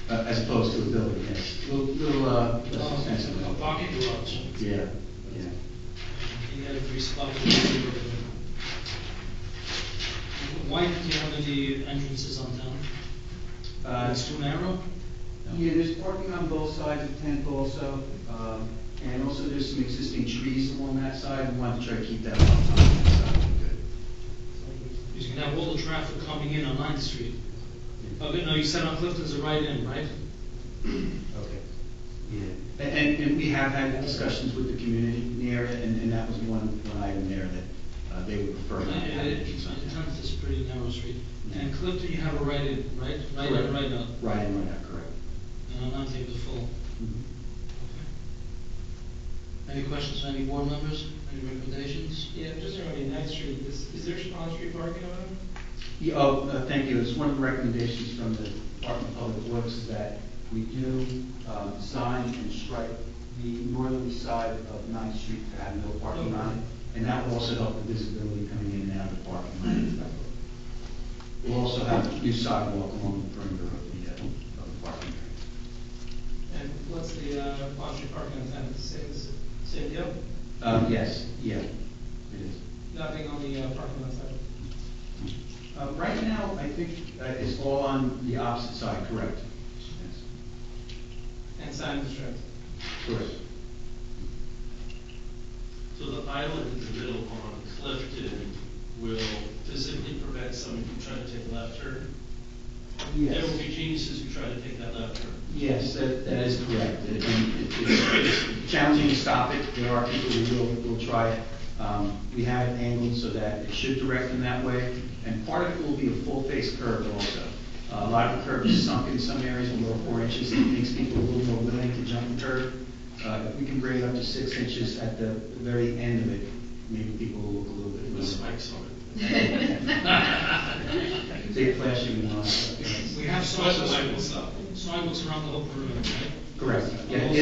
there. As opposed to a building, yes. A little less expensive. A parking garage. Yeah. You had 3 spots. Why did you have any entrances on town? It's too narrow? Yeah, there's parking on both sides of the tent also, and also there's some existing trees along that side. We wanted to try to keep that off on that side. Good. You can have all the traffic coming in on 9th Street. Okay, no, you said on Clifton's a right in, right? Okay. Yeah, and we have had discussions with the community in the area, and that was one item there that they would prefer. Tenth is pretty narrow street. And Clifton, you have a right in, right? Right in, right out. Right in, right out, correct. And on 9th, you have the full. Okay. Any questions from any board members? Any recommendations? Yeah, just regarding 9th Street, is there on-street parking around? Yeah, thank you. It's one of the recommendations from the Department of Public Works is that we do sign and stripe the northerly side of 9th Street to have no parking on it, and that will also help the visibility coming in and out of the parking lot. We'll also have a new sidewalk along the perimeter of the parking area. And what's the on-street parking on 10th? Same deal? Yes, yeah, it is. Nothing on the parking lot side? Right now, I think it's all on the opposite side, correct? Yes. And sign the strip? Correct. So the island in the middle on Clifton will physically prevent someone from trying to take a left turn? Yes. There will be geniuses who try to take that left turn. Yes, that is correct. It's challenging to stop it. There are people who will try it. We have it angled so that it should direct them that way. And part of it will be a full-face curve also. A lot of the curve is sunk in some areas below 4 inches, and it makes people a little more willing to jump the curve. If we can bring it up to 6 inches at the very end of it, maybe people will look a little bit more. With spikes on it. Big flashing lights. We have sidewalks around the whole perimeter, right? Correct. Yeah,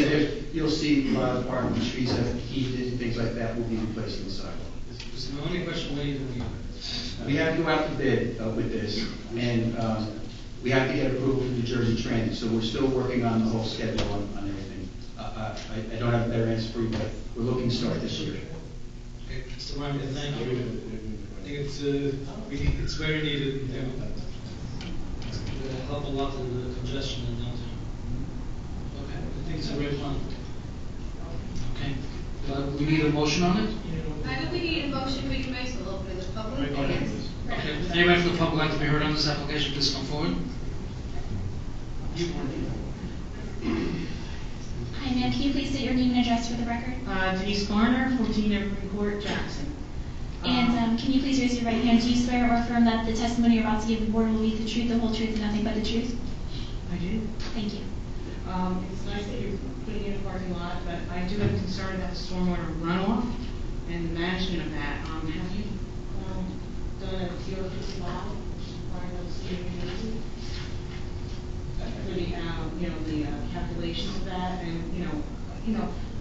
you'll see a lot of apartment trees that have heated and things like that will be replaced in the sidewalk. This is the only question where you can We have to go out to bid with this, and we have to get approval from New Jersey Transit, so we're still working on the whole schedule on everything. I don't have a better answer for you, but we're looking to start this year. Okay, Mr. Ryan, thank you. I think it's very needed, you know. It'll help a lot in the congestion in downtown. Okay, I think it's a great plan. Okay, we need a motion on it? I think we need a motion, we can make it open to the public. Okay, anybody from the public like to be heard on this application, please come forward. Hi, ma'am, can you please state your name and address for the record? Denise Garner, 14 Evergreen Court, Jackson. And can you please raise your right hand? Do you swear or affirm that the testimony you're about to give the board will be the truth, the whole truth, and nothing but the truth? I do. Thank you. It's nice that you're putting in a parking lot, but I do have a concern about the stormwater runoff and the management of that. Have you done a TO50 model requiring those community? For the calculations of that, and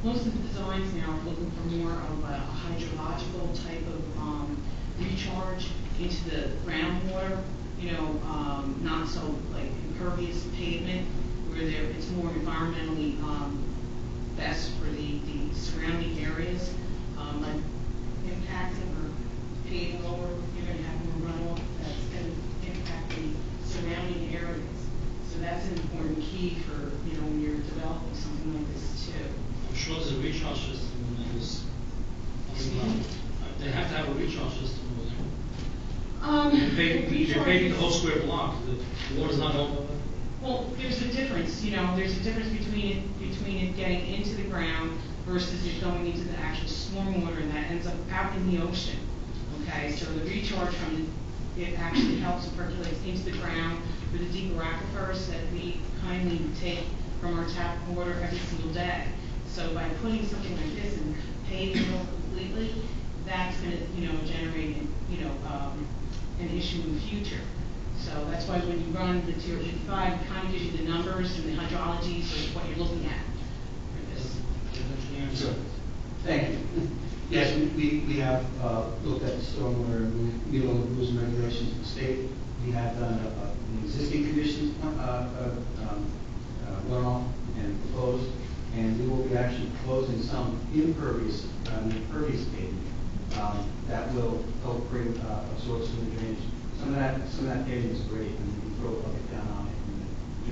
most of the designs now are looking for more of a hydrological type of recharge into the groundwater. Not so like impervious pavement, where it's more environmentally best for the surrounding areas, like impacting or paving over. You're going to have more runoff that's going to impact the surrounding areas. So that's an important key for, when you're developing something like this too. I'm sure there's a recharge system in this. They have to have a recharge system over there. You're paving the whole square block. The water's not over. Well, there's a difference, there's a difference between it getting into the ground versus it going into the actual stormwater and that ends up out in the ocean. Okay, so the recharge from it actually helps percolate into the ground for the deeper aquifers that we kindly take from our tap water every single day. So by putting something like this and paving it over completely, that's going to, generate, an issue in the future. So that's why when you run the tier 55, it kind of gives you the numbers and the hydrologies of what you're looking at for this. Sure. Thank you. Yes, we have looked at the stormwater, and we meet all the rules and regulations of the state. We have done an existing conditions runoff and proposed, and we will be actually proposing some impervious pavement that will help bring absorb some of the drainage. Some of that pavement is great, and we can throw a bucket down on it.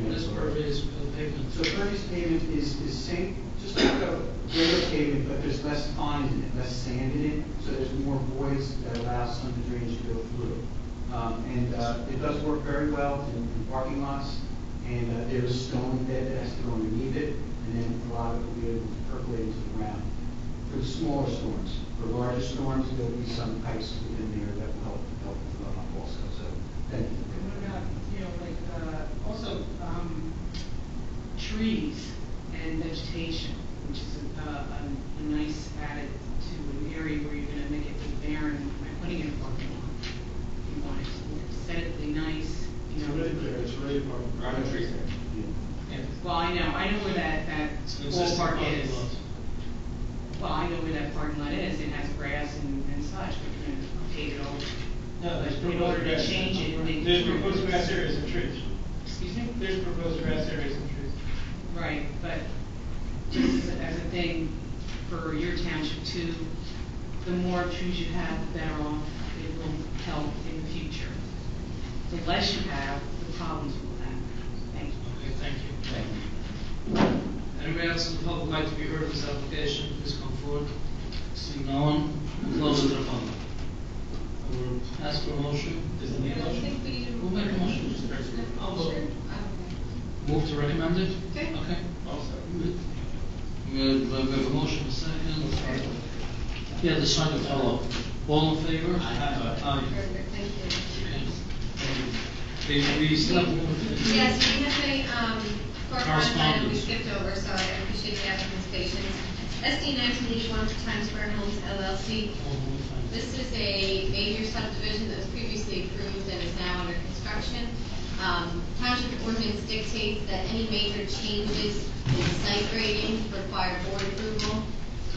What is pervious pavement? So pervious pavement is same, just like a regular pavement, but there's less fines in it, less sand in it, so there's more voids that allow some of the drainage to go through. It does work very well in parking lots, and there's stone bed that has to go underneath it, and then a lot of it will be able to percolate into the ground. For the smaller storms, for larger storms, there will be some pipes within there that will help also. So thank you. And what about, also trees and vegetation, which is a nice added to an area where you're going to make it barren by putting in a parking lot. You want it aesthetically nice, It's really clear, it's really important. Private trees there. Well, I know where that ballpark is. Well, I know where that parking lot is. It has grass and such, but you're going to pave it over. No, there's In order to change it. There's proposed grass areas and trees. Excuse me? There's proposed grass areas and trees. Right, but just as a thing for your township too, the more trees you have, the better off it will help in the future. The less you have, the problems will happen. Thank you. Okay, thank you. Anybody else in the public like to be heard of this application, please come forward. Seeing no one, we'll close it to the public. I will ask for a motion. Is there any I don't motion? think we need a Who made a motion? I'll vote. Move to recommend it? Okay. Okay. Also. We have a motion, a second. Yeah, the sign will follow. All in favor? Aye. Perfect, thank you. Okay, we still have more. Yes, we have a, correspondence item we Correspondence. skipped over, so I appreciate the applicant's patience. SD 1981 for Times Square Homes LLC. This is a major subdivision that was previously approved and is now under construction. Township ordinance dictates that any major changes in site grading require board approval.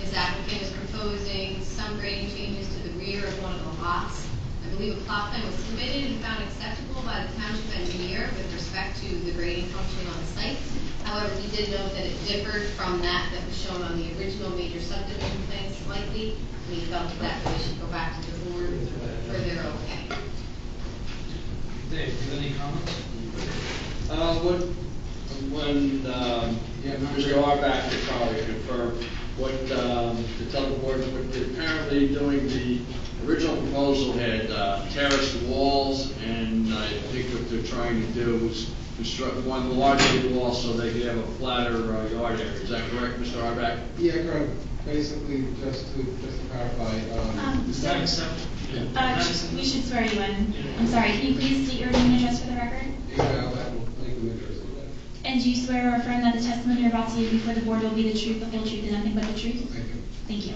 This applicant is proposing some grading changes to the rear of one of the lots. I believe a plot plan was submitted and found acceptable by the township engineer with respect to the grading function on the site. However, he did note that it differed from that was shown on the original major subdivision plan slightly. We felt that we should go back to the board for their okay. Dave, do you have any comments? When Mr. Arbach could probably confirm what, to tell the board, what they're apparently doing, the original proposal had terraced walls, and I think what they're trying to do is construct one larger wall so they could have a flatter yard area. Is that correct, Mr. Arbach? Yeah, correct. Basically, just to clarify, We should swear you in. I'm sorry, can you please state your name and address for the record? And do you swear or affirm that the testimony you're about to give before the board will be the truth, the whole truth, and nothing but the truth? Thank you. Thank you.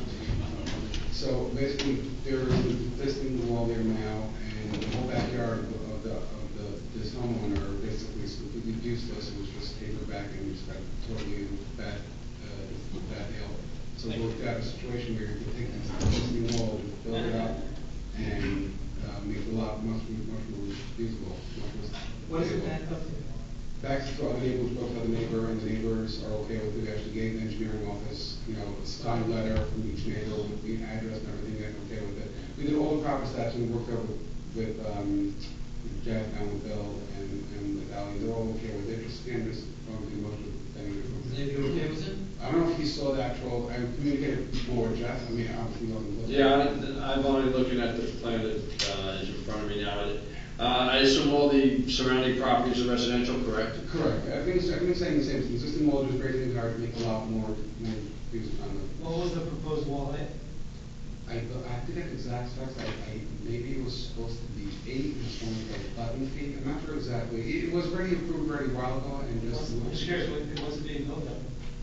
So basically, there is an existing wall there now, and the whole backyard of this homeowner basically is completely useless. It was just paper back and just got totally bad hill. So we worked out a situation where you could take this existing wall, build it up, and make the lot much more usable. What is it that? Back to the neighbor, we spoke to the neighbor, and the neighbors are okay with it. We actually gave the engineering office, a signed letter from each neighbor with the address and everything, they're okay with it. We did all the proper steps, and we worked over with Jeff and with Bill and with Ally. They're all okay with it. Just again, just going through most of the things. Dave, you okay with it? I don't know if he saw the actual, I communicated more with Jeff. Obviously he wasn't. Yeah, I'm only looking at the plan that is in front of me now. I assume all the surrounding properties are residential, correct? Correct. Everything's saying the same. The existing wall just raising the entire to make a lot more use on the. What was the proposed wall height? I think the exact specs, maybe it was supposed to be 8, it's only like 11 feet, I'm not sure exactly. It was already approved very while ago, and just. I'm just curious, was it being built up?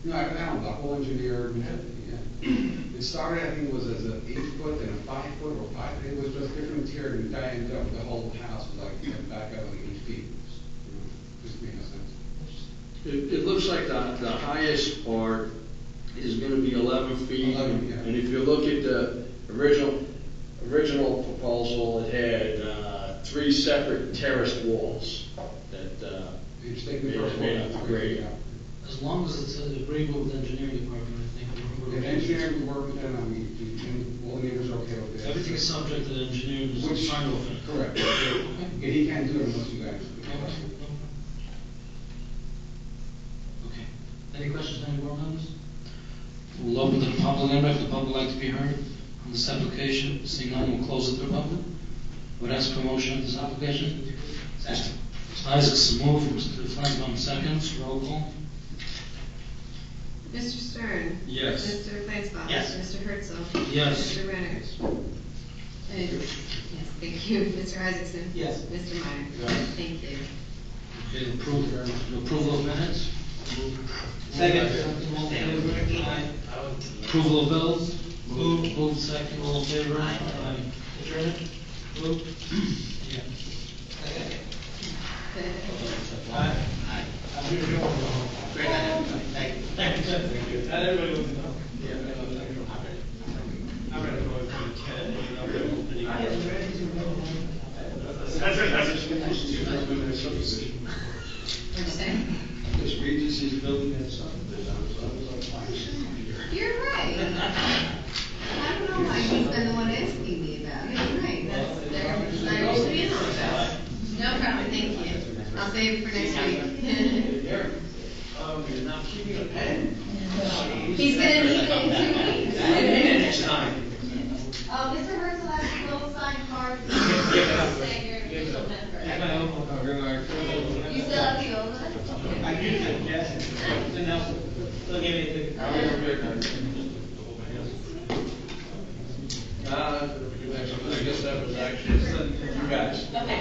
No, I don't know, the whole engineer, yeah. It started, I think it was as an 8-foot and a 5-foot or 5, it was just different material, and diameter of the whole house was like, back up like 8 feet. Just made no sense. It looks like the highest part is gonna be 11 feet. 11, yeah. And if you look at the original proposal, it had 3 separate terraced walls that It's taking the first made one. up the grade. Yeah. As long as it's agreeable with the engineering department, I think. If engineering will work with them, I mean, all the neighbors are okay with it. Everything is subject to the engineering, Which, sign off. correct. And he can't do it unless you guys. Okay. Any questions, any board members? We'll open to the public, anybody from the public like to be heard on this application? Seeing none, we'll close it to the public. Would ask for a motion on this application? Mr. Isaacson move, Mr. Flansbaum seconds, roll call. Mr. Stern? Yes. Mr. Flansbrough? Yes. Mr. Herzl? Yes. Mr. Renner? Yes, thank you. Mr. Isaacson? Yes. Mr. Meyer? Yes. Thank you. Okay, approval of minutes? Second. Approval of bills? Move second, all in favor? Aye. Adjourned? Move? Yeah. Not everybody wants to know. I'm ready to go with 10, and I'm ready to open it. What'd you say? This Regency's building and subdivision, You're right. I don't know why he's been the one asking me about it. You're right, that's not usually in on that. No problem, thank you. I'll save it for next week. You're not keeping a pen. He's gonna need it in 2 weeks. Next time. Mr. Herzl has a little signed card. Say you're an official member. You still have the old one? I used it, yes. Didn't help. They'll give me a ticket. I guess that was actually you guys. Okay.